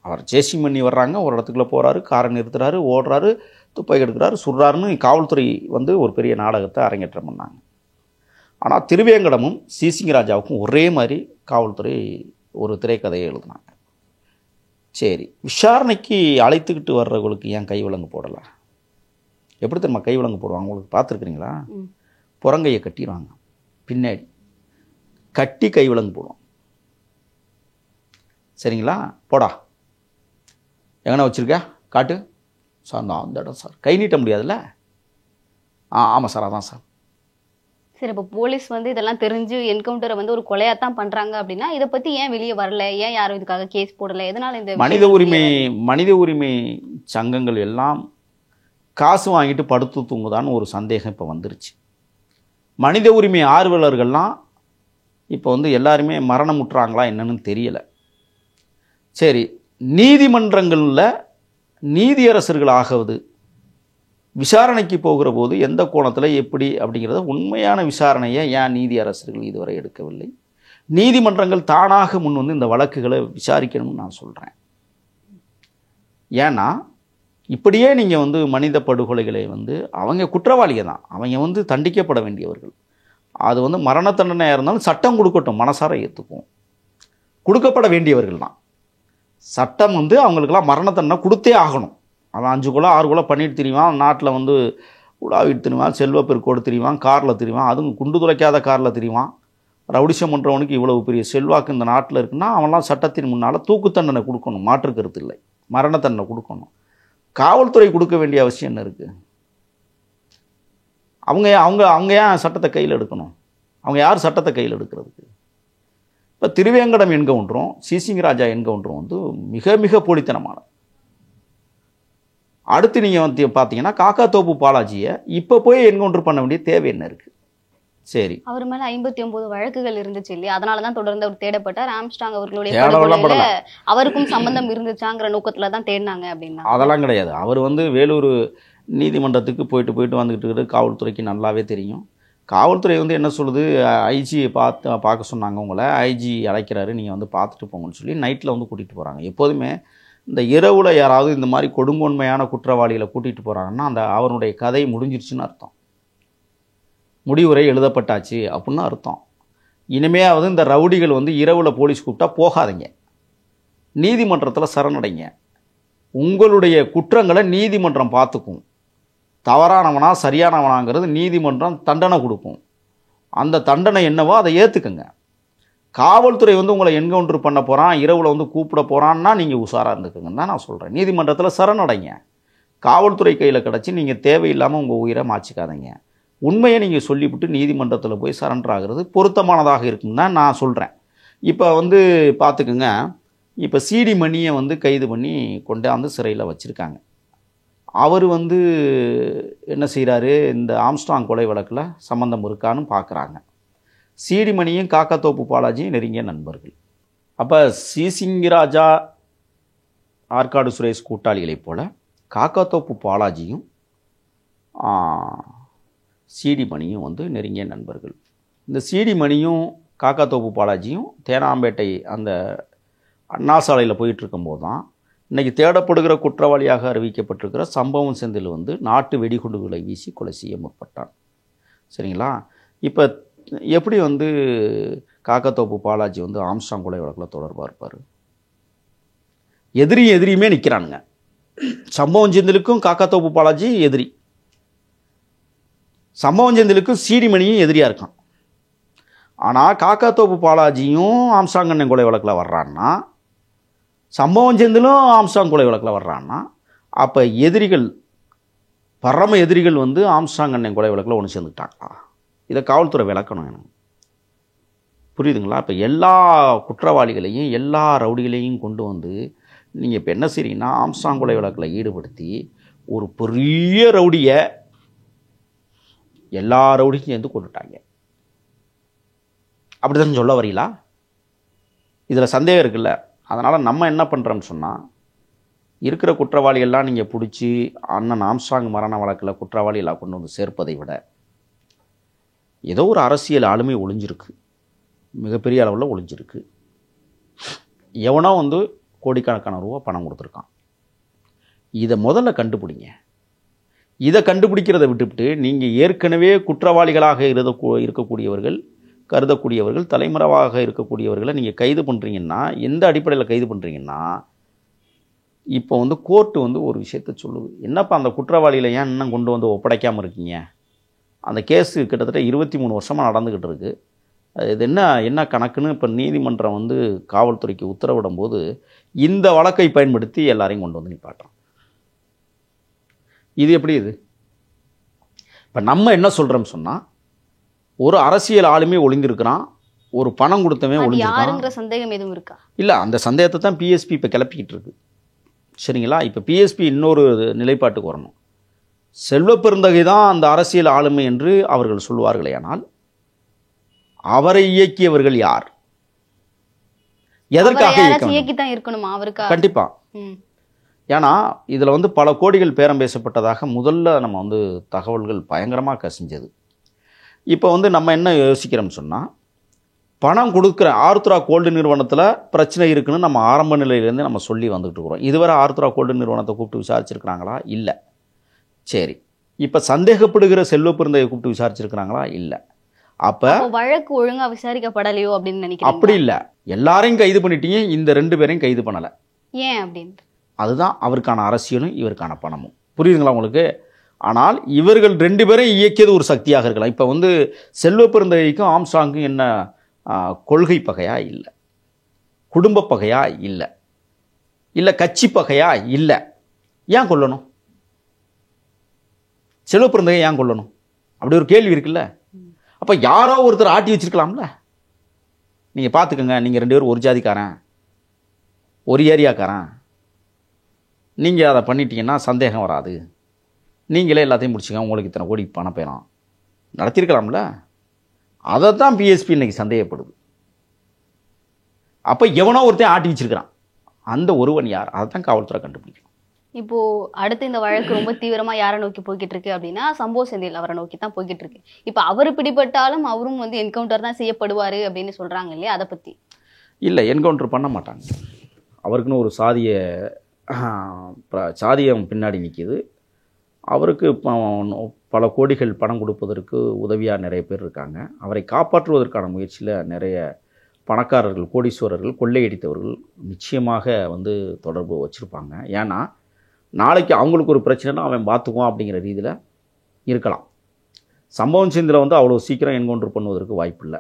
அவர் சேசிங் பண்ணி வர்றாங்க, ஒரு இடத்துக்குள்ளே போகிறாரு, காரை நிறுத்துறாரு, ஓடுறாரு, துப்பாக்கி எடுக்கிறாரு, சுடுறாருன்னு காவல்துறை வந்து ஒரு பெரிய நாடகத்தை அரங்கேற்றம் பண்ணாங்க. ஆனால் திருவேங்கடமும் சீசிங் ராஜாவுக்கும் ஒரே மாதிரி காவல்துறை ஒரு திரைக்கதையை எழுதினாங்க. சரி, விசாரணைக்கு அழைத்துக்கிட்டு வர்றவங்களுக்கு ஏன் கை விலங்கு போடலை? எப்படி தெரியுமா கை விலங்கு போடுவாங்க? உங்களுக்கு பார்த்துருக்குறீங்களா? புறங்கையை கட்டிடுவாங்க, பின்னாடி கட்டி கை விலங்கு போடுவோம். சரிங்களா? போடா, எங்கன்னா வச்சுருக்க காட்டு சார், நான் அந்த இடம் சார், கை நீட்ட முடியாதுல்ல. ஆமாம் சார், அதான் சார். சரி, இப்போ போலீஸ் வந்து இதெல்லாம் தெரிஞ்சு என்கவுண்டரை வந்து ஒரு கொலையாத்தான் பண்ணுறாங்க அப்படின்னா இதை பற்றி ஏன் வெளியே வரல? ஏன் யாரும் இதுக்காக கேஸ் போடலை? எதனால் இந்த மனித உரிமை சங்கங்கள் எல்லாம் காசு வாங்கிட்டு படுத்து தூங்குதான்னு ஒரு சந்தேகம் இப்போ வந்துருச்சு. மனித உரிமை ஆர்வலர்கள்லாம் இப்போ வந்து எல்லாருமே மரணமுற்றாங்களா என்னன்னு தெரியலை. சரி, நீதிமன்றங்களில் நீதியரசர்கள் ஆகுவது விசாரணைக்கு போகிற போது எந்த கோணத்தில் எப்படி அப்படிங்கிறத உண்மையான விசாரணையை ஏன் நீதியரசர்கள் இதுவரை எடுக்கவில்லை? நீதிமன்றங்கள் தானாக முன் வந்து இந்த வழக்குகளை விசாரிக்கணும்னு நான் சொல்கிறேன். ஏன்னா இப்படியே நீங்கள் வந்து மனித படுகொலைகளை வந்து அவங்க குற்றவாளிக தான், அவங்க வந்து தண்டிக்கப்பட வேண்டியவர்கள். அது வந்து மரண தண்டனையாக இருந்தாலும் சட்டம் கொடுக்கட்டும், மனசார ஏற்றுக்கும், கொடுக்கப்பட வேண்டியவர்கள் தான். சட்டம் வந்து அவங்களுக்கெல்லாம் மரண தண்டனை கொடுத்தே ஆகணும். அவன் 5 கொலை 6 கொலை பண்ணிட்டு திரிவான், நாட்டில் வந்து உலாவிட்டு திரிவான், செல்வப்பெருக்கோடு திரிவான், காரில் திரிவான், அதுவும் குண்டு துளைக்காத காரில் திரிவான். ரவுடிசம் பண்ணுறவனுக்கு இவ்வளவு பெரிய செல்வாக்கு இந்த நாட்டில் இருக்குன்னா அவன்லாம் சட்டத்தின் முன்னால் தூக்கு தண்டனை கொடுக்கணும், மாற்று கருத்து இல்லை, மரண தண்டனை கொடுக்கணும். காவல்துறை கொடுக்க வேண்டிய அவசியம் என்ன இருக்குது? அவங்க அவங்க அவங்க ஏன் சட்டத்தை கையில் எடுக்கணும்? அவங்க யார் சட்டத்தை கையில் எடுக்கிறதுக்கு? இப்போ திருவேங்கடம் என்கவுண்டரும் சிசிங் ராஜா என்கவுண்டரும் வந்து மிக மிக போலித்தனமான. அடுத்து நீங்கள் வந்து பார்த்தீங்கன்னா காக்காத்தோப்பு பாலாஜியை இப்போ போய் என்கவுண்டர் பண்ண வேண்டிய தேவை என்ன இருக்குது? சரி, அவர் மேல 59 வழக்குகள் இருந்துச்சு இல்லையா, அதனாலதான் தொடர்ந்து அவர் தேடப்பட்டார். ஆம்ஸ்ட்ராங் அவர்களுடைய அவருக்கும் சம்பந்தம் இருந்துச்சாங்கிற நோக்கத்துல தான் தேடினாங்க அப்படின்னா அதெல்லாம் கிடையாது. அவர் வந்து வேலூர் நீதிமன்றத்துக்கு போயிட்டு வந்துக்கிட்டு காவல்துறைக்கு நல்லாவே தெரியும். காவல்துறை வந்து என்ன சொல்லுது, ஐஜியை பார்க்க சொன்னாங்க, உங்களை ஐஜி அழைக்கிறாரு, நீங்கள் வந்து பார்த்துட்டு போங்கன்னு சொல்லி நைட்டில் வந்து கூட்டிகிட்டு போகிறாங்க. எப்போதுமே இந்த இரவில் யாராவது இந்த மாதிரி கொடுங்கோன்மையான குற்றவாளிகளை கூட்டிகிட்டு போகிறாங்கன்னா அந்த அவருடைய கதை முடிஞ்சிருச்சுன்னு அர்த்தம், முடிவுரை எழுதப்பட்டாச்சு அப்படின்னு அர்த்தம். இனிமையாவது இந்த ரவுடிகள் வந்து இரவில் போலீஸ் கூப்பிட்டா போகாதீங்க, நீதிமன்றத்தில் சரணடைங்க. உங்களுடைய குற்றங்களை நீதிமன்றம் பார்த்துக்கும், தவறானவனா சரியானவனாங்கிறது நீதிமன்றம் தண்டனை கொடுக்கும். அந்த தண்டனை என்னவோ அதை ஏற்றுக்குங்க. காவல்துறை வந்து உங்களை என்கவுண்டர் பண்ண போகிறான், இரவில் வந்து கூப்பிட போகிறான்னா நீங்கள் உஷாராக இருந்துக்குங்கன்னு தான் நான் சொல்கிறேன். நீதிமன்றத்தில் சரணடைங்க. காவல்துறை கையில் கிடச்சி நீங்கள் தேவையில்லாமல் உங்கள் உயிரை மாச்சிக்காதீங்க. உண்மையை நீங்கள் சொல்லிவிட்டு நீதிமன்றத்தில் போய் சரண்டர் ஆகிறது பொருத்தமானதாக இருக்குன்னு தான் நான் சொல்கிறேன். இப்போ வந்து பார்த்துக்குங்க, இப்போ சிடி மணியை வந்து கைது பண்ணி கொண்டாந்து சிறையில் வச்சுருக்காங்க. அவர் வந்து என்ன செய்கிறாரு, இந்த ஆம்ஸ்ட்ராங் கொலை வழக்கில் சம்மந்தம் இருக்கான்னு பார்க்குறாங்க. சிடி மணியும் காக்காத்தோப்பு பாலாஜியும் நெருங்கிய நண்பர்கள். அப்போ சிசிங் ராஜா ஆற்காடு சுரேஷ் கூட்டாளிகளைப் போல் காக்காத்தோப்பு பாலாஜியும் சிடி மணியும் வந்து நெருங்கிய நண்பர்கள். இந்த சிடி மணியும் காக்காத்தோப்பு பாலாஜியும் தேனாம்பேட்டை அந்த அண்ணா சாலையில் போயிட்டுருக்கும்போது தான் இன்றைக்கி தேடப்படுகிற குற்றவாளியாக அறிவிக்கப்பட்டிருக்கிற சம்பவம் செந்தில் வந்து நாட்டு வெடிகுண்டுகளை வீசி கொலை செய்ய முற்பட்டான். சரிங்களா? இப்போ எப்படி வந்து காக்காத்தோப்பு பாலாஜி வந்து ஆம்ஸ்ட்ராங் கொலை வழக்கில் தொடர்பாக இருப்பார்? எதிரியுமே நிற்கிறானுங்க. சம்பவம் செந்திலுக்கும் காக்காத்தோப்பு பாலாஜி எதிரி, சம்பவம் செந்திலுக்கும் சிடி மணியும் எதிரியாக இருக்கான். ஆனால் காக்காத்தோப்பு பாலாஜியும் ஆம்ஸ்ட்ராங் அண்ணன் கொலை வழக்கில் வர்றான்னா, சம்பவம் செந்திலும் ஆம்ஸ்ட்ராங் கொலை வழக்கில் வர்றான்னா, அப்போ எதிரிகள் பரம எதிரிகள் வந்து ஆம்ஸ்ட்ராங் அண்ணன் கொலை வழக்கில் ஒன்று சேர்ந்துக்கிட்டாங்களா? இதை காவல்துறை விளக்கணும் எனக்கு. புரியுதுங்களா? இப்போ எல்லா குற்றவாளிகளையும் எல்லா ரவுடிகளையும் கொண்டு வந்து நீங்கள் இப்போ என்ன செய்றீங்கன்னா, ஆம்ஸ்ட்ராங் கொலை வழக்கில் ஈடுபடுத்தி ஒரு பெரிய ரவுடியை எல்லா ரவுடிக்கும் சேர்ந்து கொண்டுட்டாங்க. அப்படி தான் சொல்ல வரீங்களா? இதில் சந்தேகம் இருக்குல்ல. அதனால் நம்ம என்ன பண்ணுறோம்னு சொன்னால், இருக்கிற குற்றவாளிகள்லாம் நீங்கள் பிடிச்சி அண்ணன் ஆம்ஸ்ட்ராங் மரண வழக்கில் குற்றவாளிகளாக கொண்டு வந்து சேர்ப்பதை விட ஏதோ ஒரு அரசியல் ஆளுமை ஒளிஞ்சிருக்கு, மிகப்பெரிய அளவில் ஒளிஞ்சிருக்கு. எவனோ வந்து கோடிக்கணக்கான ரூபா பணம் கொடுத்துருக்கான். இதை முதல்ல கண்டுபிடிங்க. இதை கண்டுபிடிக்கிறத விட்டுவிட்டு நீங்கள் ஏற்கனவே குற்றவாளிகளாக இருக்கக்கூடியவர்கள் கருதக்கூடியவர்கள் தலைமறைவாக இருக்கக்கூடியவர்களை நீங்கள் கைது பண்ணுறீங்கன்னா, எந்த அடிப்படையில் கைது பண்ணுறீங்கன்னா, இப்போ வந்து கோர்ட்டு வந்து ஒரு விஷயத்த சொல்லுது, என்னப்பா அந்த குற்றவாளிகளை ஏன் இன்னும் கொண்டு வந்து ஒப்படைக்காமல் இருக்கீங்க? அந்த கேஸு கிட்டத்தட்ட 23 வருஷமாக நடந்துக்கிட்டு இருக்குது. இது என்ன கணக்குன்னு இப்போ நீதிமன்றம் வந்து காவல்துறைக்கு உத்தரவிடும் போது இந்த வழக்கை பயன்படுத்தி எல்லாரையும் கொண்டு வந்து நிப்பாட்டுறோம். இது எப்படி? இது இப்போ நம்ம என்ன சொல்கிறோம்னு சொன்னால், ஒரு அரசியல் ஆளுமே ஒளிந்திருக்கிறான், ஒரு பணம் கொடுத்தவன் ஒளிஞ்சிருக்கான். சந்தேகம் எதுவும் இருக்கா? இல்லை, அந்த சந்தேகத்தை தான் பிஎஸ்பி இப்போ கிளப்பிக்கிட்டு இருக்கு. சரிங்களா? இப்போ பிஎஸ்பி இன்னொரு நிலைப்பாட்டுக்கு வரணும். செல்வப்பெருந்தகை தான் அந்த அரசியல் ஆளுமை என்று அவர்கள் சொல்வார்களே, ஆனால் அவரை இயக்கியவர்கள் யார்? எதற்காக இயக்கித்தான் இருக்கணுமா அவருக்கு? கண்டிப்பா. ஏன்னா இதில் வந்து பல கோடிகள் பேரம் பேசப்பட்டதாக முதல்ல நம்ம வந்து தகவல்கள் பயங்கரமாக கசிஞ்சது. இப்போ வந்து நம்ம என்ன யோசிக்கிறோம்னு சொன்னால், பணம் கொடுக்குற ஆருத்ரா கோல்டு நிறுவனத்தில் பிரச்சனை இருக்குன்னு நம்ம ஆரம்ப நிலையிலேருந்து நம்ம சொல்லி வந்துட்டு இருக்கிறோம். இதுவரை ஆருத்ரா கோல்டு நிறுவனத்தை கூப்பிட்டு விசாரிச்சிருக்கிறாங்களா? இல்லை. சரி, இப்போ சந்தேகப்படுகிற செல்வ பெருந்தகையை கூப்பிட்டு விசாரிச்சிருக்கிறாங்களா? இல்லை. அப்போ வழக்கு ஒழுங்கா விசாரிக்கப்படலையோ அப்படின்னு நினைக்கிறேன். அப்படி இல்லை, எல்லாரையும் கைது பண்ணிட்டீங்க, இந்த 2 பேரையும் கைது பண்ணலை. ஏன் அப்படின்னு? அதுதான் அவருக்கான அரசியலும் இவருக்கான பணமும். புரியுதுங்களா உங்களுக்கு? ஆனால் இவர்கள் 2 பேரும் இயக்கியது ஒரு சக்தியாக இருக்கலாம். இப்போ வந்து செல்வ பெருந்தகைக்கும் ஆம்ஸ்ட்ராங்கும் என்ன கொள்கை பகையா? இல்லை. குடும்ப பகையா? இல்லை. இல்லை கட்சி பகையா? இல்லை. ஏன் கொல்லணும்? செல்வ பெருந்தகை ஏன் கொல்லணும்? அப்படி ஒரு கேள்வி இருக்குல்ல. அப்போ யாரோ ஒருத்தர் ஆட்டி வச்சிருக்கலாம்ல. நீங்கள் பார்த்துக்கோங்க, நீங்கள் 2 பேரும் ஒரு ஜாதிக்காரன், ஒரு ஏரியாக்காரன், நீங்கள் அதை பண்ணிட்டீங்கன்னா சந்தேகம் வராது, நீங்களே எல்லாத்தையும் முடிச்சுங்க, உங்களுக்கு இத்தனை கோடி பணம் பெறலாம் நடத்தியிருக்கலாம்ல. அதை தான் பிஎஸ்பி இன்னைக்கு சந்தேகப்படுது. அப்போ எவனோ ஒருத்தன் ஆட்டி வச்சிருக்கிறான், அந்த ஒருவன் யார்? அதை தான் காவல்துறை கண்டுபிடிக்கும். இப்போ அடுத்து இந்த வழக்கு ரொம்ப தீவிரமா யாரை நோக்கி போய்கிட்டு இருக்கு அப்படின்னா சம்போ செந்தில் அவரை நோக்கி தான் போய்கிட்டு இருக்கு. இப்போ அவர் பிடிபட்டாலும் அவரும் வந்து என்கவுண்டர் தான் செய்யப்படுவாரு அப்படின்னு சொல்றாங்க இல்லையா, அதை பத்தி? இல்லை, என்கவுண்டர் பண்ண மாட்டாங்க. அவருக்குன்னு ஒரு சாதியம் பின்னாடி நிற்கிது. அவருக்கு பல கோடிகள் பணம் கொடுப்பதற்கு உதவியாக நிறைய பேர் இருக்காங்க. அவரை காப்பாற்றுவதற்கான முயற்சியில் நிறைய பணக்காரர்கள், கோடீஸ்வரர்கள், கொள்ளையடித்தவர்கள் நிச்சயமாக வந்து தொடர்பு வச்சுருப்பாங்க. ஏன்னா நாளைக்கு அவங்களுக்கு ஒரு பிரச்சனைனா அவன் பார்த்துக்குவான் அப்படிங்கிற ரீதியில் இருக்கலாம். சம்பவம் செந்தில் வந்து அவ்வளோ சீக்கிரம் என்கவுண்டர் பண்ணுவதற்கு வாய்ப்பு இல்லை.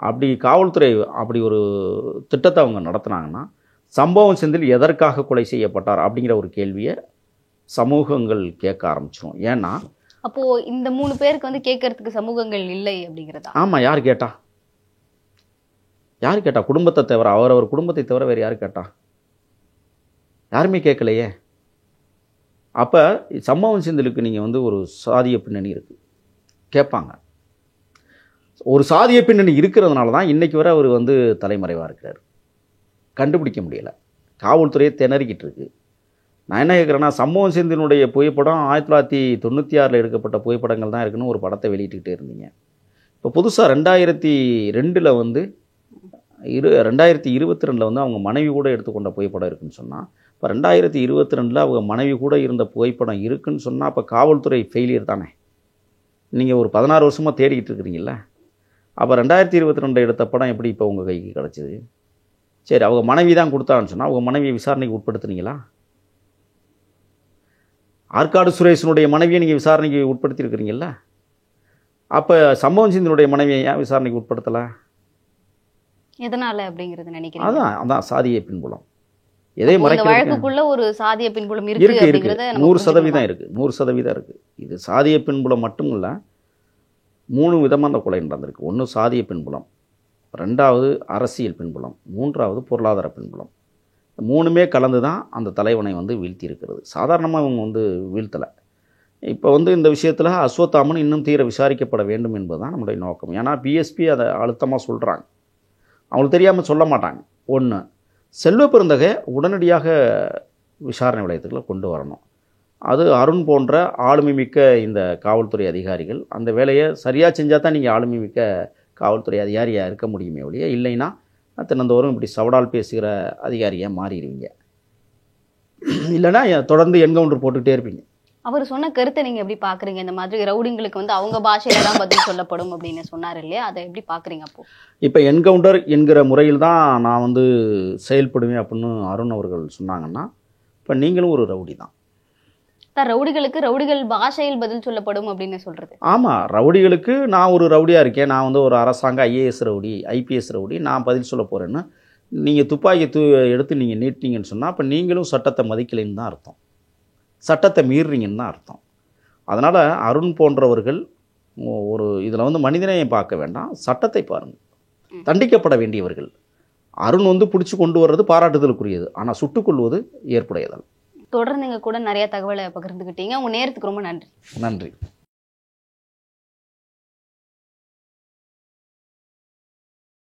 அப்படி காவல்துறை அப்படி ஒரு திட்டத்தை அவங்க நடத்துனாங்கன்னா சம்பவம் செந்தில் எதற்காக கொலை செய்யப்பட்டார் அப்படிங்கிற ஒரு கேள்வியை சமூகங்கள் கேட்க ஆரம்பிச்சிடும். ஏன்னா அப்போ இந்த 3 பேருக்கு வந்து கேட்கறதுக்கு சமூகங்கள் இல்லை அப்படிங்கிறதா? ஆமாம். யார் கேட்டா? குடும்பத்தை தவிர, அவரவர் குடும்பத்தை தவிர வேறு யார் கேட்டா? யாருமே கேட்கலையே. அப்போ சம்பவம் செந்திலுக்கு நீங்கள் வந்து ஒரு சாதிய பின்னணி இருக்குது கேட்பாங்க. ஒரு சாதிய பின்னணி இருக்கிறதுனால தான் இன்றைக்கி வரை அவர் வந்து தலைமறைவாக இருக்கிறார். கண்டுபிடிக்க முடியலை. காவல்துறையை திணறிக்கிட்டு இருக்கு. நான் என்ன கேட்குறேன்னா, சம்பவம் செந்தினுடைய புகைப்படம் 1996 எடுக்கப்பட்ட புகைப்படங்கள் தான் இருக்குன்னு ஒரு படத்தை வெளியிட்டுக்கிட்டே இருந்தீங்க. இப்போ புதுசாக 2002 வந்து 2022 வந்து அவங்க மனைவி கூட எடுத்துக்கொண்ட புகைப்படம் இருக்குன்னு சொன்னால், இப்போ 2022 அவங்க மனைவி கூட இருந்த புகைப்படம் இருக்குன்னு சொன்னால் அப்போ காவல்துறை ஃபெயிலியர் தானே. நீங்கள் ஒரு 16 வருஷமாக தேடிக்கிட்டு இருக்கிறீங்கள. அப்போ 2022 எடுத்த படம் எப்படி இப்போ உங்கள் கைக்கு கிடச்சிது? சரி, அவங்க மனைவி தான் கொடுத்தான்னு சொன்னால் அவங்க மனைவியை விசாரணைக்கு உட்படுத்துனீங்களா? ஆற்காடு சுரேஷனுடைய மனைவியை நீங்கள் விசாரணைக்கு உட்படுத்தியிருக்கிறீங்கள. அப்போ சம்பவம் செந்திலுடைய மனைவியை ஏன் விசாரணைக்கு உட்படுத்தலை? எதனால அப்படிங்கிறது நினைக்கிறேன். அதான் சாதிய பின்புலம். எதை மறைக்க வழக்குக்குள்ள ஒரு சாதிய பின்புலம் இருக்கு. 100% இருக்கு. 100% இருக்கு. இது சாதிய பின்புலம் மட்டும் இல்லை, 3 விதமாக அந்த கொலை நடந்திருக்கு. 1 சாதிய பின்புலம், 2வது அரசியல் பின்புலம், 3வது பொருளாதார பின்புலம். 3மே கலந்து தான் அந்த தலைவனை வந்து வீழ்த்தி இருக்கிறது. சாதாரணமாக இவங்க வந்து வீழ்த்தலை. இப்போ வந்து இந்த விஷயத்தில் அஸ்வத்தாமன் இன்னும் தீர விசாரிக்கப்பட வேண்டும் என்பது தான் நம்முடைய நோக்கம். ஏன்னா பிஎஸ்பி அதை அழுத்தமாக சொல்கிறாங்க. அவங்களுக்கு தெரியாமல் சொல்ல மாட்டாங்க. 1, செல்வ பெருந்தகை உடனடியாக விசாரணை நிலையத்துக்குள்ள கொண்டு வரணும். அது அருண் போன்ற ஆளுமை மிக்க இந்த காவல்துறை அதிகாரிகள் அந்த வேலையை சரியாக செஞ்சால் தான் நீங்கள் ஆளுமை மிக்க காவல்துறை அதிகாரியாக இருக்க முடியுமே ஒழிய, இல்லைன்னா தினந்தோறும் இப்படி சவடால் பேசுகிற அதிகாரியாக மாறிடுவீங்க. இல்லைன்னா தொடர்ந்து என்கவுண்டர் போட்டுக்கிட்டே இருப்பீங்க. அவர் சொன்ன கருத்தை நீங்கள் எப்படி பார்க்குறீங்க? இந்த மாதிரி ரவுடிங்களுக்கு வந்து அவங்க பாஷையில தான் பதில் சொல்லப்படும் அப்படின்னு சொன்னார் இல்லையா, அதை எப்படி பார்க்குறீங்க? அப்போது இப்போ என்கவுண்டர் என்கிற முறையில் தான் நான் வந்து செயல்படுவேன் அப்படின்னு அருண் அவர்கள் சொன்னாங்கன்னா, இப்போ நீங்களும் ஒரு ரவுடி தான். ரவுடிகளுக்கு ரவுடிகள் பாஷையில் பதில் சொல்லப்படும் அப்படின்னு சொல்கிறது? ஆமாம், ரவுடிகளுக்கு நான் ஒரு ரவுடியாக இருக்கேன், நான் வந்து ஒரு அரசாங்க ஐஏஎஸ் ரவுடி, ஐபிஎஸ் ரவுடி, நான் பதில் சொல்ல போகிறேன்னு நீங்கள் துப்பாக்கி எடுத்து நீங்கள் நீட்டிங்கன்னு சொன்னால் அப்போ நீங்களும் சட்டத்தை மதிக்கலைன்னு தான் அர்த்தம், சட்டத்தை மீறுறீங்கன்னு தான் அர்த்தம். அதனால் அருண் போன்றவர்கள் ஒரு இதில் வந்து மனிதனையும் பார்க்க வேண்டாம், சட்டத்தை பாருங்கள். தண்டிக்கப்பட வேண்டியவர்கள். அருண் வந்து பிடிச்சி கொண்டு வர்றது பாராட்டுதலுக்குரியது, ஆனால் சுட்டுக்கொள்வது ஏற்புடையதல். தொடர்ந்து நீங்கள் கூட நிறைய தகவலை பகிர்ந்துக்கிட்டீங்க. உங்கள் நேரத்துக்கு ரொம்ப நன்றி. நன்றி.